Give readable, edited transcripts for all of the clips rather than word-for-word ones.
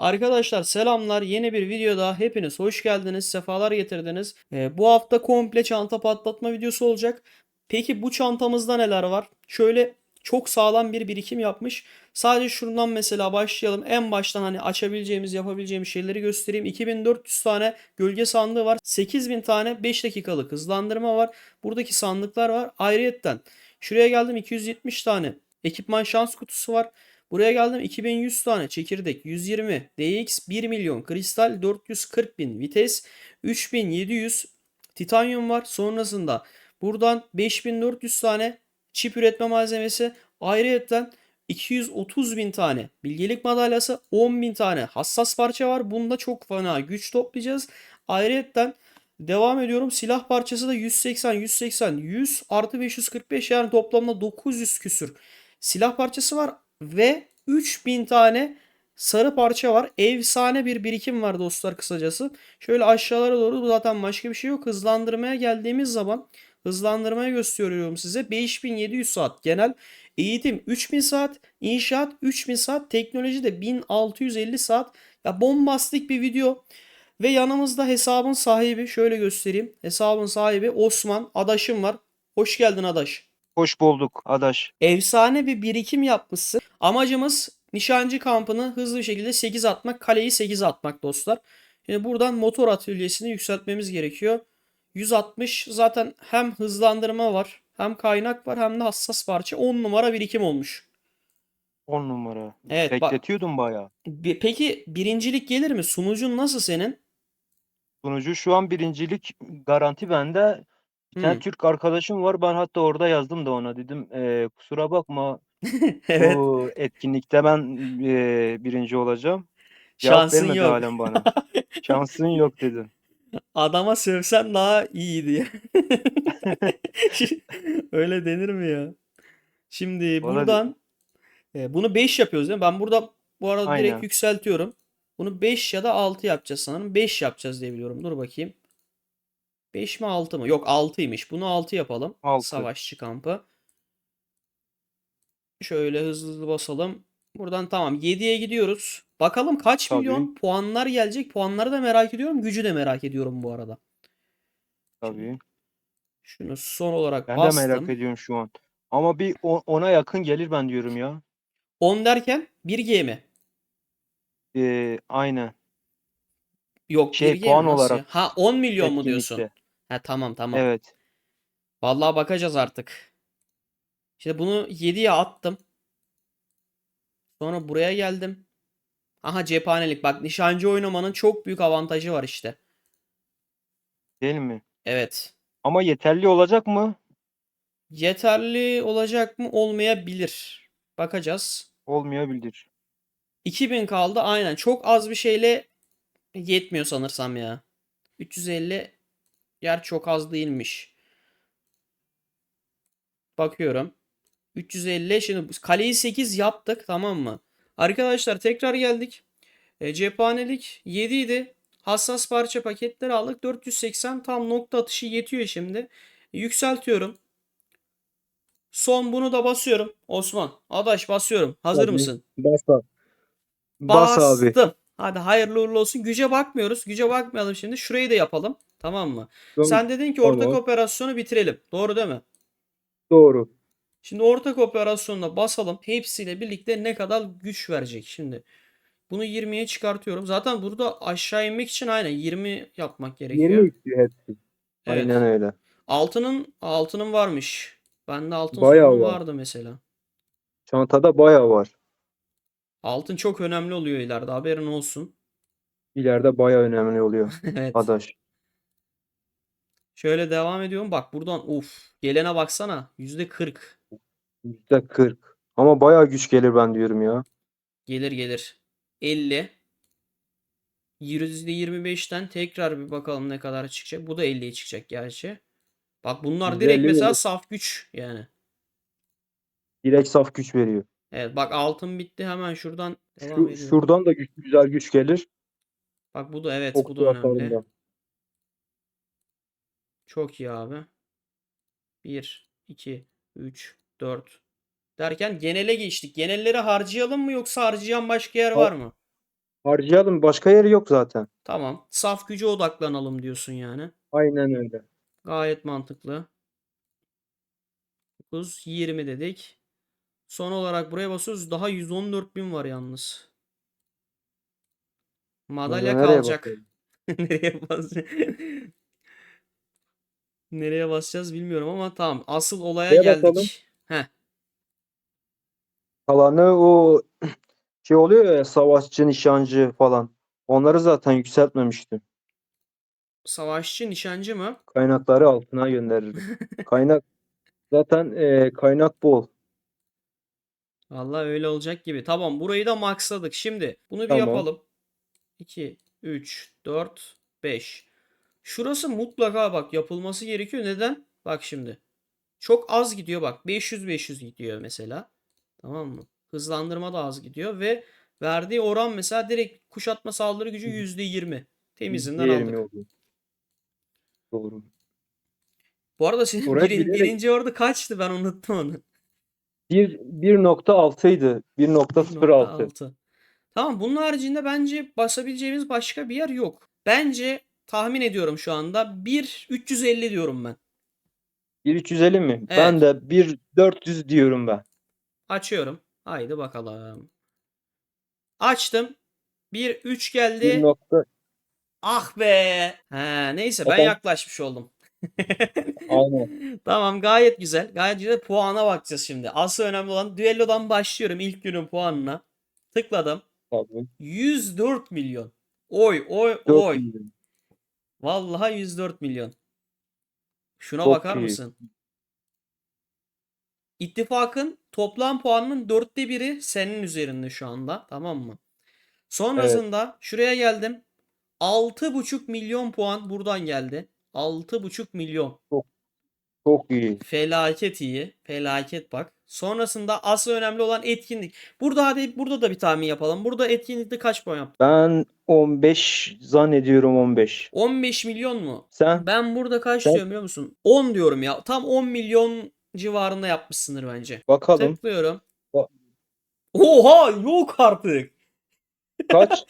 Arkadaşlar selamlar. Yeni bir videoda hepiniz hoş geldiniz. Sefalar getirdiniz. Bu hafta komple çanta patlatma videosu olacak. Peki bu çantamızda neler var? Şöyle çok sağlam bir birikim yapmış. Sadece şuradan mesela başlayalım. En baştan hani açabileceğimiz, yapabileceğimiz şeyleri göstereyim. 2400 tane gölge sandığı var. 8000 tane 5 dakikalık hızlandırma var. Buradaki sandıklar var. Ayrıyetten şuraya geldim, 270 tane ekipman şans kutusu var. Buraya geldim, 2100 tane çekirdek, 120 DX, 1 milyon kristal, 440 bin vites, 3700 titanyum var. Sonrasında buradan 5400 tane çip üretme malzemesi, ayrıyetten 230 bin tane bilgelik madalyası, 10 bin tane hassas parça var. Bunda çok fena güç toplayacağız. Ayrıyetten devam ediyorum. Silah parçası da 180, 180, 100 artı 545, yani toplamda 900 küsür silah parçası var. Ve 3000 tane sarı parça var. Efsane bir birikim var dostlar kısacası. Şöyle aşağılara doğru, zaten başka bir şey yok. Hızlandırmaya geldiğimiz zaman hızlandırmaya gösteriyorum size. 5700 saat genel eğitim, 3000 saat inşaat, 3000 saat teknoloji de 1650 saat. Ya bombastik bir video. Ve yanımızda hesabın sahibi, şöyle göstereyim. Hesabın sahibi Osman, adaşım var. Hoş geldin adaş. Hoş bulduk adaş. Efsane bir birikim yapmışsın. Amacımız nişancı kampını hızlı bir şekilde 8 atmak, kaleyi 8 atmak dostlar. Şimdi buradan motor atölyesini yükseltmemiz gerekiyor. 160 zaten, hem hızlandırma var, hem kaynak var, hem de hassas parça. 10 numara birikim olmuş. 10 numara. Evet bak. Bekletiyordum bayağı. Peki birincilik gelir mi? Sunucun nasıl senin? Sunucu şu an birincilik garanti bende. Bir tane Hmm. Türk arkadaşım var. Ben hatta orada yazdım da ona dedim. Kusura bakma Evet. bu etkinlikte ben birinci olacağım. Cevap Şansın vermedi yok. halen bana. Şansın yok dedim. Adama sövsen daha iyiydi. Öyle denir mi ya? Şimdi Valla buradan bunu 5 yapıyoruz değil mi? Ben burada bu arada direkt aynen. yükseltiyorum. Bunu 5 ya da 6 yapacağız sanırım. 5 yapacağız diye biliyorum. Dur bakayım. 5 mi 6 mı? Yok, 6'ymış. Bunu 6 yapalım. 6. Savaşçı kampı. Şöyle hızlı hızlı basalım. Buradan tamam, 7'ye gidiyoruz. Bakalım kaç Tabii. milyon puanlar gelecek. Puanları da merak ediyorum. Gücü de merak ediyorum bu arada. Şimdi Tabii. şunu son olarak Ben de merak bastım. ediyorum şu an. Ama bir 10'a yakın gelir ben diyorum ya. 10 derken 1G mi? Aynen. Yok, Şey 1G puan mi? Nasıl ya? olarak Ha, 10 milyon mu diyorsun? etkinlikte. Ha, tamam tamam. Evet. Vallahi bakacağız artık. İşte bunu 7'ye attım. Sonra buraya geldim. Aha, cephanelik. Bak, nişancı oynamanın çok büyük avantajı var işte. Değil mi? Evet. Ama yeterli olacak mı? Yeterli olacak mı? Olmayabilir. Bakacağız. Olmayabilir. 2000 kaldı. Aynen. Çok az bir şeyle yetmiyor sanırsam ya. 350 yer çok az değilmiş. Bakıyorum. 350. Şimdi kaleyi 8 yaptık, tamam mı? Arkadaşlar tekrar geldik. Cephanelik 7 idi. Hassas parça paketleri aldık. 480 tam nokta atışı yetiyor şimdi. Yükseltiyorum. Son bunu da basıyorum. Osman, adaş, basıyorum. Hazır Tabii. mısın? Bas abi. Bas abi. Bastım. Hadi hayırlı uğurlu olsun. Güce bakmıyoruz. Güce bakmayalım şimdi. Şurayı da yapalım. Tamam mı? Tamam. Sen dedin ki ortak Tamam. operasyonu bitirelim. Doğru değil mi? Doğru. Şimdi ortak operasyonuna basalım. Hepsiyle birlikte ne kadar güç verecek şimdi. Bunu 20'ye çıkartıyorum. Zaten burada aşağı inmek için aynen 20 yapmak 20 gerekiyor. istiyor hepsi. Aynen Evet. öyle. Altının varmış. Bende altın Bayağı sorunu var. vardı mesela. Çantada bayağı var. Altın çok önemli oluyor ileride, haberin olsun. İleride bayağı önemli oluyor. Evet. Adaş. Şöyle devam ediyorum. Bak buradan, gelene baksana. %40. %40. Ama bayağı güç gelir ben diyorum ya. Gelir gelir. 50. %25'ten tekrar bir bakalım ne kadar çıkacak. Bu da 50'ye çıkacak gerçi. Bak bunlar direkt %50 mesela gelir. saf güç yani. Direkt saf güç veriyor. Evet bak, altın bitti, hemen şuradan devam Şu ediyorum. şuradan da güzel güç gelir. Bak bu da, evet, bu da Okçu önemli. hasarında. Çok iyi abi. 1, 2, 3, 4 derken genele geçtik. Genelleri harcayalım mı, yoksa harcayan başka yer Ha- var mı? Harcayalım. Başka yeri yok zaten. Tamam. Saf güce odaklanalım diyorsun yani. Aynen öyle. Gayet mantıklı. 9, 20 dedik. Son olarak buraya basıyoruz. Daha 114.000 var yalnız. Burada Madalya nereye kalacak. bakalım? Nereye basacağız? Nereye basacağız bilmiyorum ama tamam. Asıl olaya Nereye bakalım? geldik. Heh. Kalanı o şey oluyor ya, savaşçı, nişancı falan. Onları zaten yükseltmemiştim. Savaşçı, nişancı mı? Kaynakları altına gönderirdim. Kaynak zaten kaynak bol. Vallahi öyle olacak gibi. Tamam, burayı da maxladık. Şimdi bunu bir Tamam. yapalım. 2, 3, 4, 5. Şurası mutlaka bak yapılması gerekiyor. Neden? Bak şimdi. Çok az gidiyor bak. 500 gidiyor mesela. Tamam mı? Hızlandırma da az gidiyor ve verdiği oran mesela direkt kuşatma saldırı gücü %20. Temizinden %20 aldık. oluyor. Doğru. Bu arada senin Oraya bilerek birinci ordu kaçtı? Ben unuttum onu. 1.6'ydı. 1.06. 1.6. Tamam, bunun haricinde bence basabileceğimiz başka bir yer yok. Bence tahmin ediyorum şu anda 1.350 diyorum ben. 1.350 mi? Ben Evet. de 1.400 diyorum ben. Açıyorum. Haydi bakalım. Açtım. 1.3 1 geldi. nokta Ah be. He, neyse ben zaten yaklaşmış oldum. aynen. Tamam, gayet güzel. Gayet güzel. Puana bakacağız şimdi. Asıl önemli olan düellodan başlıyorum ilk günün puanına. Tıkladım. Tabii. 104 milyon. Oy oy 4 oy. milyon. Vallahi 104 milyon. Şuna Çok bakar iyi. mısın? İttifakın toplam puanının dörtte biri senin üzerinde şu anda. Tamam mı? Evet. Sonrasında şuraya geldim. 6,5 milyon puan buradan geldi. 6,5 milyon. Çok çok iyi. Felaket iyi. Felaket bak. Sonrasında asıl önemli olan etkinlik. Burada da bir tahmin yapalım. Burada etkinlikte kaç puan yaptı? Ben 15 zannediyorum, 15. 15 milyon mu? Sen Ben burada kaç sen diyorum biliyor musun? 10 diyorum ya. Tam 10 milyon civarında yapmışsındır bence. bakalım. Tıklıyorum. Ba- Oha, yok artık. Kaç?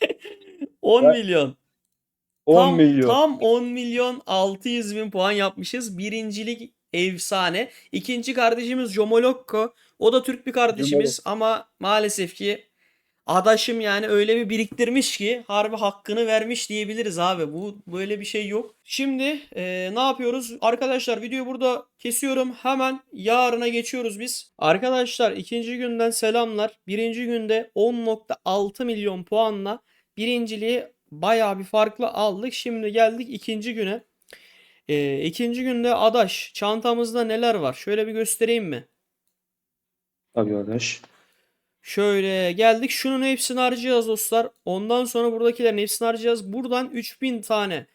10 Ben milyon. 10 milyon. Tam 10 milyon 600 bin puan yapmışız. Birincilik efsane. İkinci kardeşimiz Jomolokko. O da Türk bir Cumhuriyet. kardeşimiz ama maalesef ki adaşım yani öyle bir biriktirmiş ki harbi hakkını vermiş diyebiliriz abi. Bu böyle bir şey yok. Şimdi ne yapıyoruz? Arkadaşlar videoyu burada kesiyorum. Hemen yarına geçiyoruz biz. Arkadaşlar ikinci günden selamlar. Birinci günde 10,6 milyon puanla birinciliği bayağı bir farklı aldık. Şimdi geldik ikinci güne. İkinci günde adaş çantamızda neler var? Şöyle bir göstereyim mi? Tabii kardeş. Şöyle geldik. Şunun hepsini harcayacağız dostlar. Ondan sonra buradakilerin hepsini harcayacağız. Buradan 3000 tane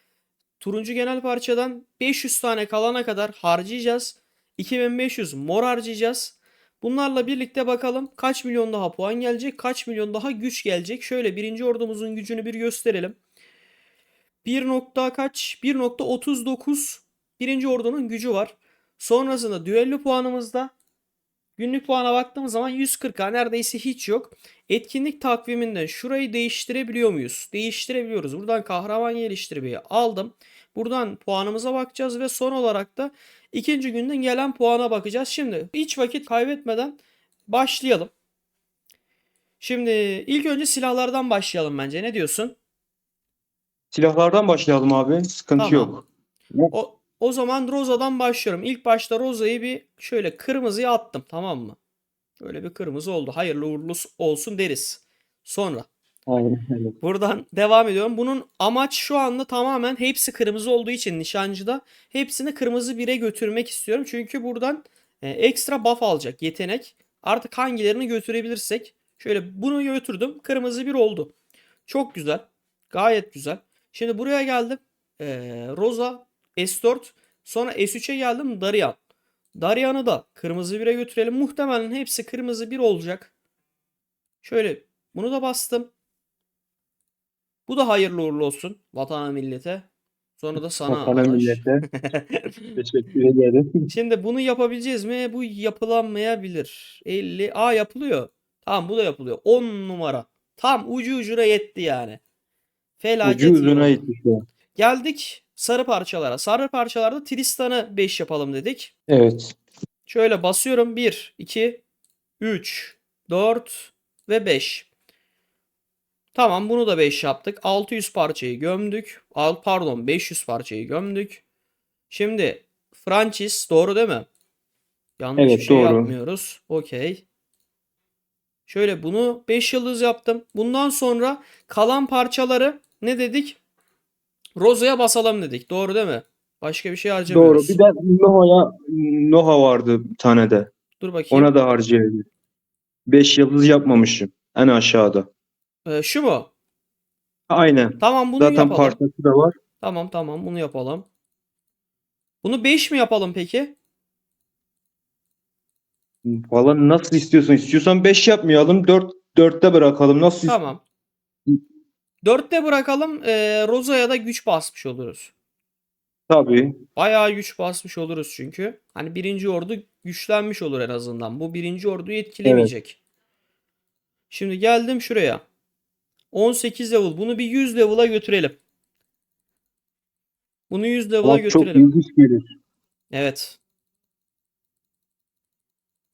turuncu genel parçadan 500 tane kalana kadar harcayacağız. 2500 mor harcayacağız. Bunlarla birlikte bakalım kaç milyon daha puan gelecek, kaç milyon daha güç gelecek. Şöyle birinci ordumuzun gücünü bir gösterelim. 1 nokta kaç? 1,39 birinci ordunun gücü var. Sonrasında düello puanımızda günlük puana baktığımız zaman 140'a neredeyse hiç yok. Etkinlik takviminden şurayı değiştirebiliyor muyuz? Değiştirebiliyoruz. Buradan kahraman geliştirmeyi aldım. Buradan puanımıza bakacağız ve son olarak da ikinci günden gelen puana bakacağız. Şimdi hiç vakit kaybetmeden başlayalım. Şimdi ilk önce silahlardan başlayalım bence. Ne diyorsun? Silahlardan başlayalım abi. Sıkıntı Tamam. yok. Yok. O zaman Roza'dan başlıyorum. İlk başta Roza'yı bir şöyle kırmızıya attım, tamam mı? Böyle bir kırmızı oldu. Hayırlı uğurlu olsun deriz. Sonra Aynen öyle. buradan devam ediyorum. Bunun amaç şu anda tamamen hepsi kırmızı olduğu için nişancıda hepsini kırmızı bire götürmek istiyorum. Çünkü buradan ekstra buff alacak yetenek. Artık hangilerini götürebilirsek. Şöyle bunu götürdüm. Kırmızı bir oldu. Çok güzel. Gayet güzel. Şimdi buraya geldim. Rosa, S4. Sonra S3'e geldim. Darian. Darian'ı da kırmızı bire götürelim. Muhtemelen hepsi kırmızı bir olacak. Şöyle bunu da bastım. Bu da hayırlı uğurlu olsun vatana millete. Sonra da sana Vatana adaş. millete teşekkür ederim. Şimdi bunu yapabileceğiz mi? Bu yapılanmayabilir. 50. Aa, yapılıyor. Tamam, bu da yapılıyor. 10 numara. Tam ucu ucuna yetti yani. Ucu Felaket iyi uzuna oldu. gitti şu an. Geldik sarı parçalara. Sarı parçalarda Tristan'ı 5 yapalım dedik. Evet. Şöyle basıyorum. 1, 2, 3, 4 ve 5. Tamam, bunu da 5 yaptık. 600 parçayı gömdük. Pardon, 500 parçayı gömdük. Şimdi Francis doğru değil mi? Yanlış bir Evet şey doğru. yapmıyoruz. Okey. Şöyle bunu 5 yıldız yaptım. Bundan sonra kalan parçaları ne dedik? Rozo'ya basalım dedik. Doğru değil mi? Başka bir şey Doğru. Bir harcamıyoruz. de Noha vardı bir tane de. Dur bakayım. Ona da harcayabilir. 5 yıldız yapmamışım. En aşağıda. Şu mu? Aynen. Tamam, bunu Zaten yapalım. parçası da var. Tamam, bunu yapalım. Bunu 5 mi yapalım peki? Falan nasıl istiyorsun? İstiyorsan 5 yapmayalım. 4'te bırakalım. Nasıl istiyorsun? Tamam. 4'te bırakalım. Rozo'ya da güç basmış oluruz. Tabii. Bayağı güç basmış oluruz çünkü. Hani birinci ordu güçlenmiş olur en azından. Bu birinci orduyu Evet. etkilemeyecek. Şimdi geldim şuraya. 18 level. Bunu bir 100 level'a götürelim. Bunu 100 level'a Bak çok götürelim. ilginç gelir. Evet.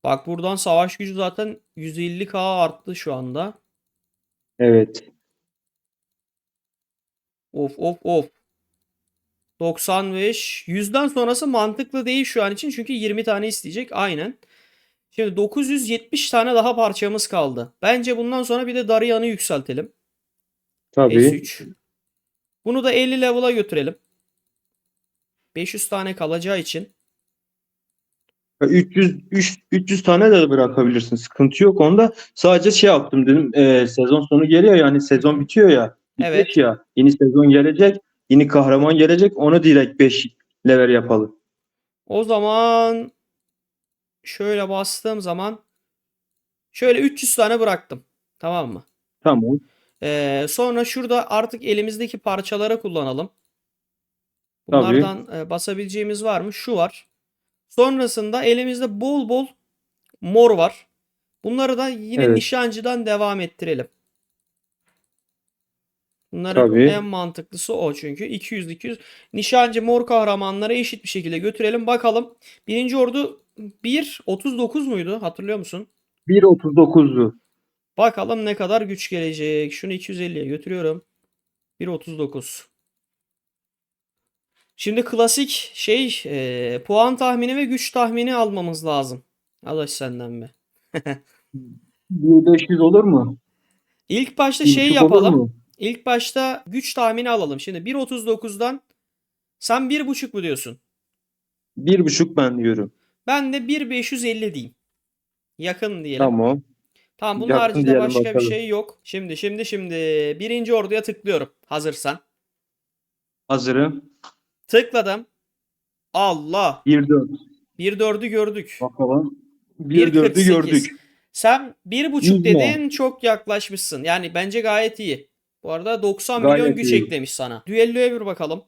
Bak, buradan savaş gücü zaten 150k arttı şu anda. Evet. Of. 95. 100'den sonrası mantıklı değil şu an için. Çünkü 20 tane isteyecek. Aynen. Şimdi 970 tane daha parçamız kaldı. Bence bundan sonra bir de Daryan'ı yükseltelim. Tabii. S3. Bunu da 50 level'a götürelim. 500 tane kalacağı için. 300 tane de bırakabilirsin. Sıkıntı yok onda. Sadece şey yaptım dedim. Sezon sonu geliyor yani Hı sezon hı. bitiyor ya. Bitmiş Evet. ya. Yeni sezon gelecek. Yeni kahraman gelecek. Onu direkt 5 level yapalım. O zaman şöyle bastığım zaman şöyle 300 tane bıraktım. Tamam mı? Tamam. Sonra şurada artık elimizdeki parçalara kullanalım. Tabii. Bunlardan basabileceğimiz var mı? Şu var. Sonrasında elimizde bol bol mor var. Bunları da yine Evet. nişancıdan devam ettirelim. Bunların en Tabii. mantıklısı o çünkü. 200 nişancı mor kahramanları eşit bir şekilde götürelim. Bakalım. Birinci ordu 1.39 muydu? Hatırlıyor musun? 1.39'du. Bakalım ne kadar güç gelecek. Şunu 250'ye götürüyorum. 1.39. Şimdi klasik puan tahmini ve güç tahmini almamız lazım. Adaş senden mi? 1500 olur mu? İlk başta 1.5 olur yapalım. mu? İlk başta güç tahmini alalım. Şimdi 1.39'dan sen 1.5 mu diyorsun? 1.5 ben diyorum. Ben de 1.550 diyeyim. Yakın diyelim. Tamam. Tamam, bunun Yakın haricinde diyelim başka bir bakalım. şey yok. Şimdi birinci orduya tıklıyorum. Hazırsan. Hazırım. Tıkladım. Allah. 1.4. 1.4'ü gördük. Bakalım. 1.4'ü 1.48. gördük. Sen 1.5 Yüzme. dedin, çok yaklaşmışsın. Yani bence gayet iyi. Bu arada 90 milyon Gayet güç iyi. eklemiş sana. Düelloya bir bakalım.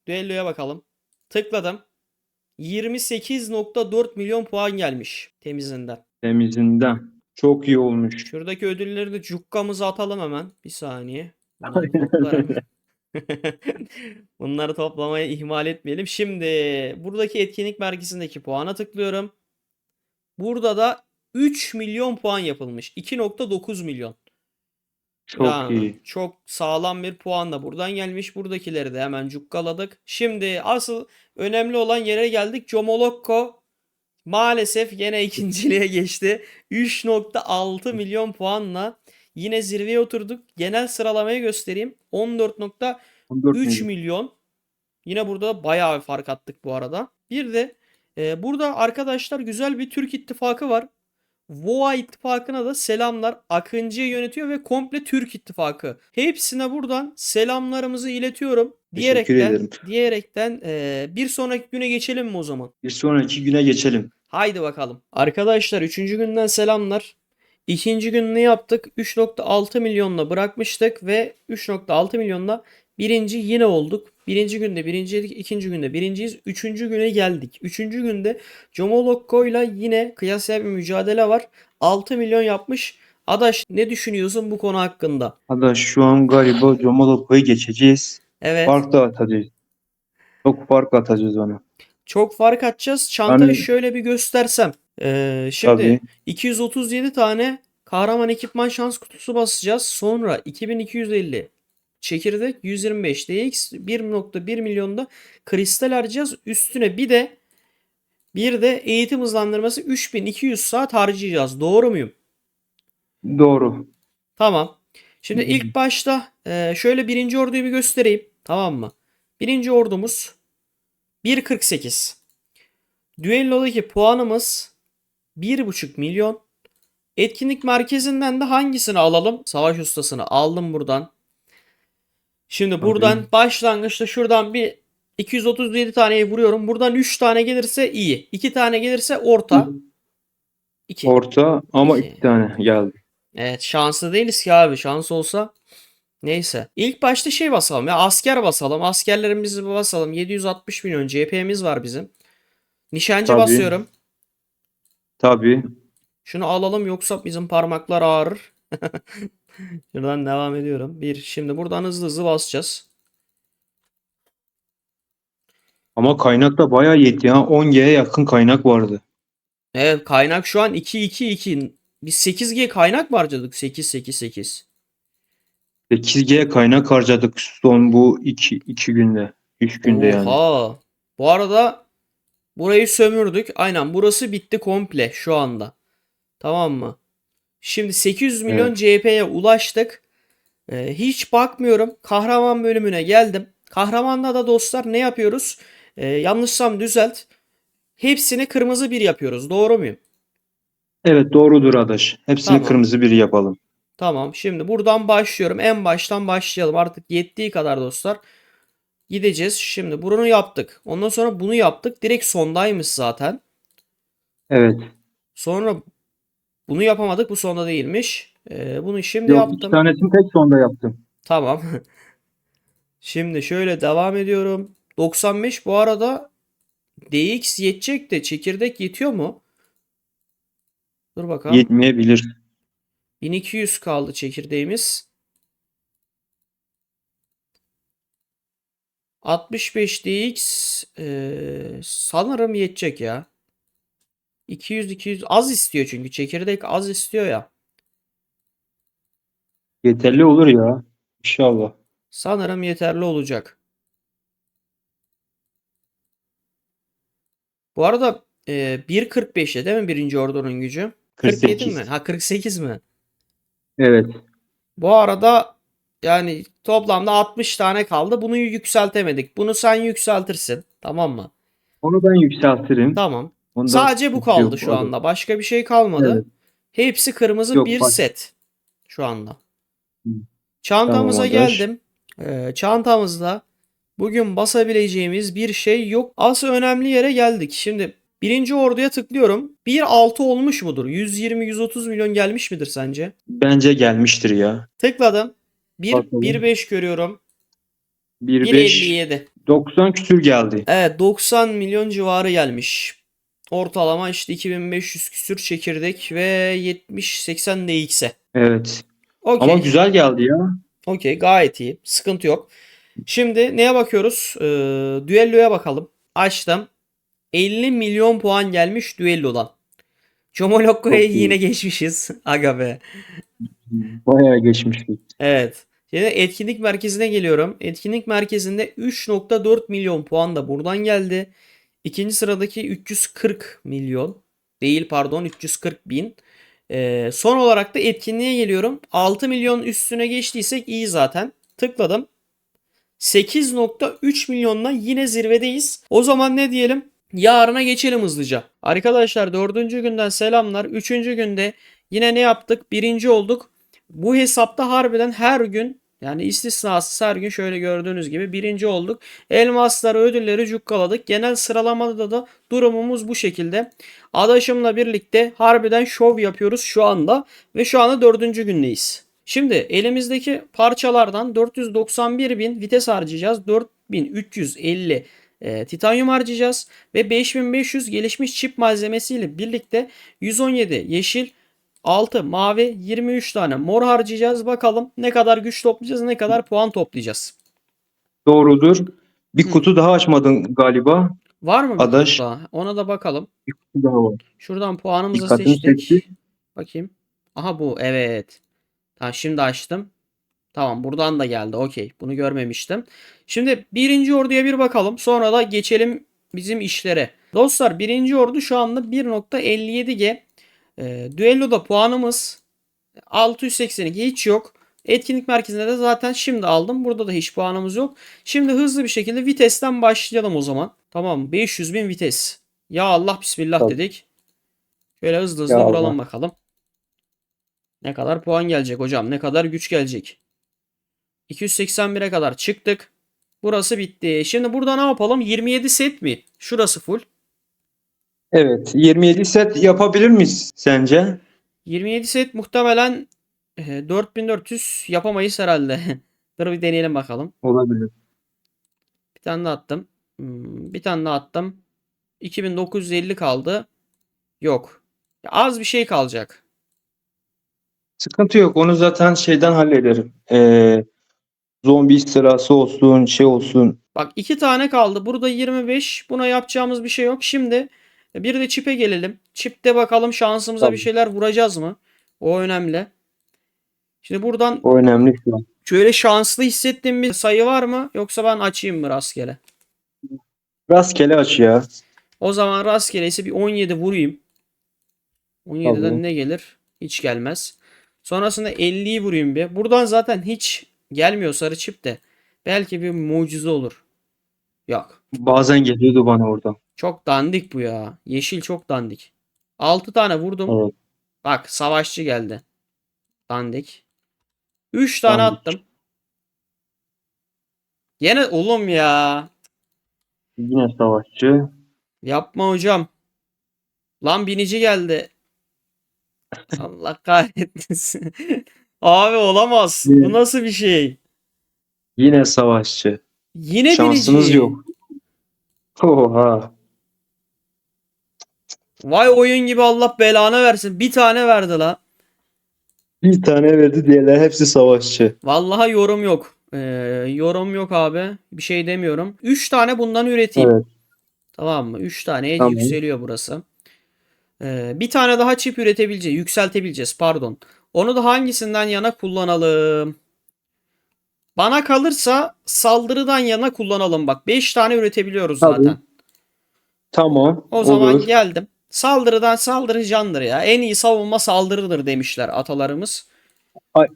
Düelloya bakalım. Tıkladım. 28.4 milyon puan gelmiş temizinden. Temizinden. Çok iyi olmuş. Şuradaki ödülleri de cukkamıza atalım hemen. Bir saniye. Bunları toplarım. Bunları toplamayı ihmal etmeyelim. Şimdi buradaki etkinlik merkezindeki puana tıklıyorum. Burada da 3 milyon puan yapılmış. 2.9 milyon. Çok Yani iyi. çok sağlam bir puan da buradan gelmiş. Buradakileri de hemen cukkaladık. Şimdi asıl önemli olan yere geldik. Comolocco maalesef yine ikinciliğe geçti. 3.6 milyon puanla yine zirveye oturduk. Genel sıralamayı göstereyim. 14 14.3 milyon. milyon. Yine burada bayağı bir fark attık bu arada. Bir de burada arkadaşlar güzel bir Türk ittifakı var. VOA ittifakına da selamlar. Akıncı'yı yönetiyor ve komple Türk ittifakı. Hepsine buradan selamlarımızı iletiyorum. Teşekkür ederim. Diyerekten bir sonraki güne geçelim mi o zaman? Bir sonraki güne geçelim. Haydi bakalım. Arkadaşlar, üçüncü günden selamlar. İkinci gün ne yaptık? 3.6 milyonla bırakmıştık ve 3.6 milyonla birinci yine olduk. Birinci günde birinciydik, ikinci günde birinciyiz. Üçüncü güne geldik. Üçüncü günde Comolocco ile yine kıyasaya bir mücadele var. 6 milyon yapmış Adaş ne düşünüyorsun bu konu hakkında? Adaş şu an galiba Comolopa'yı geçeceğiz. Evet. Fark da atacağız. Çok fark atacağız ona. Çok fark atacağız. Çantayı Yani şöyle bir göstersem. Şimdi tabii 237 tane kahraman ekipman şans kutusu basacağız. Sonra 2250 çekirdek, 125 DX, 1.1 milyonda kristal harcayacağız. Üstüne bir de eğitim hızlandırması 3200 saat harcayacağız. Doğru muyum? doğru. Tamam. Şimdi ilk başta şöyle birinci orduyu bir göstereyim. Tamam mı? Birinci ordumuz 1.48. Düellodaki puanımız 1.5 milyon. Etkinlik merkezinden de hangisini alalım? Savaş ustasını aldım buradan. Şimdi buradan Tabii. başlangıçta şuradan bir 237 taneyi vuruyorum. Buradan 3 tane gelirse iyi. 2 tane gelirse orta. 2. Orta ama 2. iki tane geldi. Evet, şanslı değiliz ki abi. Şans olsa neyse. İlk başta şey basalım ya, asker basalım. Askerlerimizi basalım. 760 milyon CP'miz var bizim. Nişancı Tabii. basıyorum. Tabii. Şunu alalım yoksa bizim parmaklar ağrır. Şuradan devam ediyorum. Şimdi buradan hızlı hızlı basacağız. Ama kaynak da bayağı yetti ya. 10G'ye yakın kaynak vardı. Evet, kaynak şu an 2-2-2. Biz 8G kaynak mı harcadık? 8-8-8. 8G kaynak harcadık son bu iki günde. 3 günde yani. Oha. Bu arada burayı sömürdük. Aynen, burası bitti komple şu anda. Tamam mı? Şimdi 800 milyon Evet. CP'ye ulaştık. Hiç bakmıyorum. Kahraman bölümüne geldim. Kahramanda da dostlar ne yapıyoruz? Yanlışsam düzelt. Hepsini kırmızı bir yapıyoruz. Doğru muyum? Evet doğrudur adaş. Hepsini Tamam. kırmızı bir yapalım. Tamam. Şimdi buradan başlıyorum. En baştan başlayalım. Artık yettiği kadar dostlar. Gideceğiz. Şimdi bunu yaptık. Ondan sonra bunu yaptık. Direkt sondaymış zaten. Evet. Sonra bunu yapamadık. Bu sonda değilmiş. Bunu şimdi Yok iki yaptım. tanesini tek sonda yaptım. Tamam. Şimdi şöyle devam ediyorum. 95 bu arada DX yetecek de çekirdek yetiyor mu? Dur bakalım. Yetmeyebilir. 1200 kaldı çekirdeğimiz. 65 DX sanırım yetecek ya. 200 az istiyor çünkü çekirdek az istiyor ya. Yeterli olur ya. İnşallah. Sanırım yeterli olacak. Bu arada 1.45'te değil mi birinci ordunun gücü? 47 mi? 48. Ha, 48 mi? Evet. Bu arada yani toplamda 60 tane kaldı. Bunu yükseltemedik. Bunu sen yükseltirsin. Tamam mı? Onu ben yükseltirim. Tamam. Onda Sadece bu sıkıntı kaldı yok. şu Adaş. anda. Başka bir şey kalmadı. Evet. Hepsi kırmızı Yok bir bak. set şu anda. Hı. Tamam Çantamıza adaş. geldim. Çantamızda bugün basabileceğimiz bir şey yok. Asıl önemli yere geldik. Şimdi birinci orduya tıklıyorum. 1.6 olmuş mudur? 120-130 milyon gelmiş midir sence? Bence gelmiştir ya. Tıkladım. Bakalım. 1.5 görüyorum. 1.5 1.57. 90 küsür geldi. Evet, 90 milyon civarı gelmiş. Ortalama işte 2500 küsür çekirdek ve 70-80 DX'e. Evet. Ama Okey. güzel geldi ya. Okey, gayet iyi. Sıkıntı yok. Şimdi neye bakıyoruz? Düelloya bakalım. Açtım. 50 milyon puan gelmiş düellodan. Comolokko'ya Çok yine iyi. geçmişiz. Aga be. Bayağı geçmiştik. Evet. Şimdi etkinlik merkezine geliyorum. Etkinlik merkezinde 3.4 milyon puan da buradan geldi. İkinci sıradaki 340 milyon. Değil, pardon, 340 bin. Son olarak da etkinliğe geliyorum. 6 milyon üstüne geçtiysek iyi zaten. Tıkladım. 8.3 milyonla yine zirvedeyiz. O zaman ne diyelim? Yarına geçelim hızlıca. Arkadaşlar, dördüncü günden selamlar. Üçüncü günde yine ne yaptık? Birinci olduk. Bu hesapta harbiden her gün, yani istisnasız her gün şöyle gördüğünüz gibi birinci olduk. Elmasları, ödülleri cukkaladık. Genel sıralamada da durumumuz bu şekilde. Adaşımla birlikte harbiden şov yapıyoruz şu anda. Ve şu anda dördüncü gündeyiz. Şimdi elimizdeki parçalardan 491 bin vites harcayacağız. 4350 titanyum harcayacağız. Ve 5500 gelişmiş çip malzemesiyle birlikte 117 yeşil 6 mavi, 23 tane mor harcayacağız. Bakalım ne kadar güç toplayacağız, ne kadar puan toplayacağız. Doğrudur. Bir Hı. kutu daha açmadın galiba. Var mı bir kutu Adaş, daha? Ona da bakalım. bir kutu daha var. Şuradan puanımızı Dikkatimi çekti. seçtik. Bakayım. Aha bu. Evet. Tamam şimdi açtım. Tamam buradan da geldi. Okey. Bunu görmemiştim. Şimdi birinci orduya bir bakalım. Sonra da geçelim bizim işlere. Dostlar birinci ordu şu anda 1.57G. Düelloda puanımız 682 hiç yok. Etkinlik merkezinde de zaten şimdi aldım. Burada da hiç puanımız yok. Şimdi hızlı bir şekilde vitesten başlayalım o zaman. Tamam 500 bin vites. Ya Allah bismillah Tabii. dedik. Şöyle hızlı Ya hızlı Allah. vuralım bakalım. Ne kadar puan gelecek hocam? Ne kadar güç gelecek? 281'e kadar çıktık. Burası bitti. Şimdi burada ne yapalım? 27 set mi? Şurası full. Evet. 27 set yapabilir miyiz sence? 27 set muhtemelen 4400 yapamayız herhalde. Dur bir deneyelim bakalım. Olabilir. Bir tane daha attım. Bir tane daha attım. 2950 kaldı. Yok. Ya az bir şey kalacak. Sıkıntı yok. Onu zaten şeyden hallederim. Zombi istilası olsun, şey olsun. Bak iki tane kaldı. Burada 25. Buna yapacağımız bir şey yok. Şimdi bir de çipe gelelim. Çipte bakalım şansımıza bir Tabii. şeyler vuracağız mı? O önemli. Şimdi buradan O önemli şu an. şöyle şanslı hissettiğim bir sayı var mı? Yoksa ben açayım mı rastgele? Rastgele aç ya. O zaman rastgeleyse bir 17 vurayım. 17'den Tabii. ne gelir? Hiç gelmez. Sonrasında 50'yi vurayım bir. Buradan zaten hiç gelmiyor sarı çip de. Belki bir mucize olur. Yok. Bazen geliyordu bana orada. Çok dandik bu ya. Yeşil çok dandik. 6 tane vurdum. Evet. Bak savaşçı geldi. Dandik. 3 tane Tamam. attım. Yine oğlum ya. Yine savaşçı. Yapma hocam. Lan binici geldi. Allah kahretmesin. Abi olamaz. Bu Yine nasıl bir şey? yine savaşçı. Yine Şansınız binici. yok. Oha. Vay oyun gibi Allah belanı versin. Bir tane verdi la. Bir tane verdi, diğerler hepsi savaşçı. Vallahi yorum yok. Yorum yok abi. Bir şey demiyorum. 3 tane bundan üreteyim. Evet. Tamam mı? 3 taneye Tamam. yükseliyor burası. Bir tane daha çip üretebileceğiz. Yükseltebileceğiz pardon. Onu da hangisinden yana kullanalım? Bana kalırsa saldırıdan yana kullanalım. Bak 5 tane üretebiliyoruz Tabii. zaten. Tamam. O zaman Olur. geldim. Saldırıdan saldırı candır ya. En iyi savunma saldırıdır demişler atalarımız.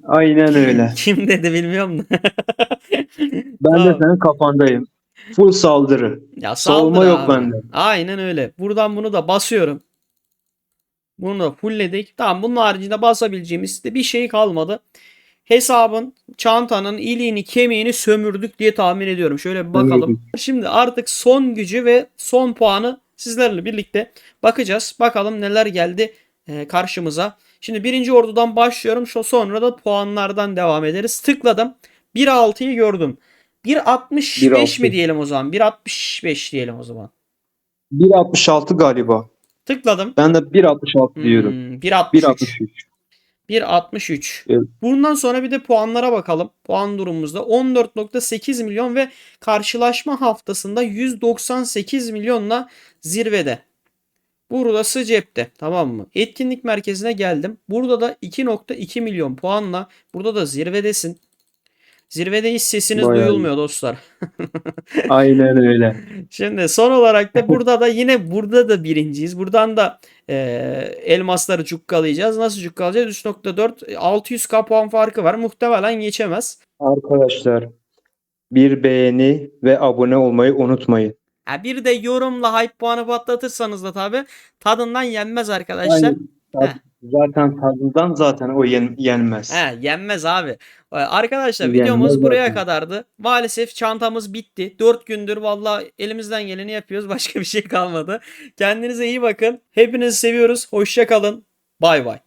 Aynen öyle. Kim dedi bilmiyorum da. Ben de Tamam. senin kafandayım. Full saldırı. Ya Savunma saldırı yok abi. bende. Aynen öyle. Buradan bunu da basıyorum. Bunu da fullledik. Tamam bunun haricinde basabileceğimiz de bir şey kalmadı. Hesabın, çantanın iliğini kemiğini sömürdük diye tahmin ediyorum. Şöyle bir bakalım. Sömürdük. Şimdi artık son gücü ve son puanı sizlerle birlikte bakacağız. Bakalım neler geldi karşımıza. Şimdi birinci ordudan başlıyorum. Sonra da puanlardan devam ederiz. Tıkladım. 1.6'yı gördüm. 1.65 mi 1.6. diyelim o zaman? 1.65 diyelim o zaman. 1.66 galiba. Tıkladım. Ben de 1.66 diyorum. 1.63. 1.63. 1.63. Evet. Bundan sonra bir de puanlara bakalım. Puan durumumuzda 14.8 milyon ve karşılaşma haftasında 198 milyonla zirvede. Burası cepte. Tamam mı? Etkinlik merkezine geldim. Burada da 2.2 milyon puanla. Burada da zirvedesin. Zirvedeyiz sesiniz Bayağı iyi. duyulmuyor dostlar. Aynen öyle. Şimdi son olarak da burada da yine burada da birinciyiz. Buradan da e, elmasları cukkalayacağız. Nasıl cukkalayacağız? 3.4 600k puan farkı var. Muhtemelen geçemez. Arkadaşlar, bir beğeni ve abone olmayı unutmayın. Ha, bir de yorumla hype puanı patlatırsanız da tabi tadından yenmez arkadaşlar. Aynen. Heh. Zaten tadından zaten o yenmez. Yenmez abi. Arkadaşlar Yenmez videomuz buraya zaten. kadardı. Maalesef çantamız bitti. 4 gündür valla elimizden geleni yapıyoruz. Başka bir şey kalmadı. Kendinize iyi bakın. Hepinizi seviyoruz. Hoşça kalın. Bay bay.